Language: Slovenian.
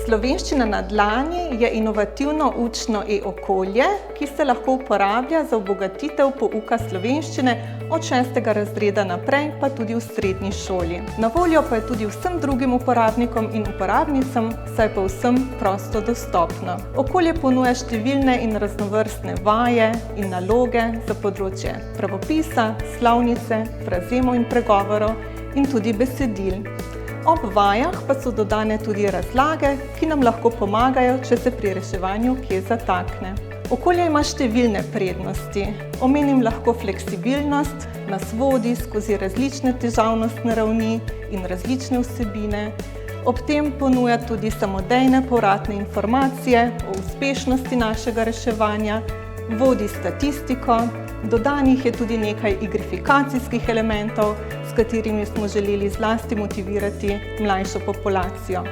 Slovenščina na dlani je inovativno učno e-okolje, ki se lahko uporablja za obogatitev pouka slovenščine od 6. razreda naprej, pa tudi v srednji šoli. Na voljo pa je tudi vsem drugim uporabnikom in uporabnicam, saj je povsem prosto dostopno. Okolje ponuja številne in raznovrstne vaje in naloge za področje pravopisa, slovnice, frazemov in pregovorov in tudi besedil. Ob vajah pa so dodane tudi razlage, ki nam lahko pomagajo, če se pri reševanju kje zatakne. Okolje ima številne prednosti. Omenim lahko fleksibilnost, nas vodi skozi različne težavnostne ravni in različne vsebine. Ob tem ponuja tudi samodejne povratne informacije o uspešnosti našega reševanja, vodi statistiko, dodanih je tudi nekaj igrifikacijskih elementov, s katerimi smo želeli zlasti motivirati mlajšo populacijo.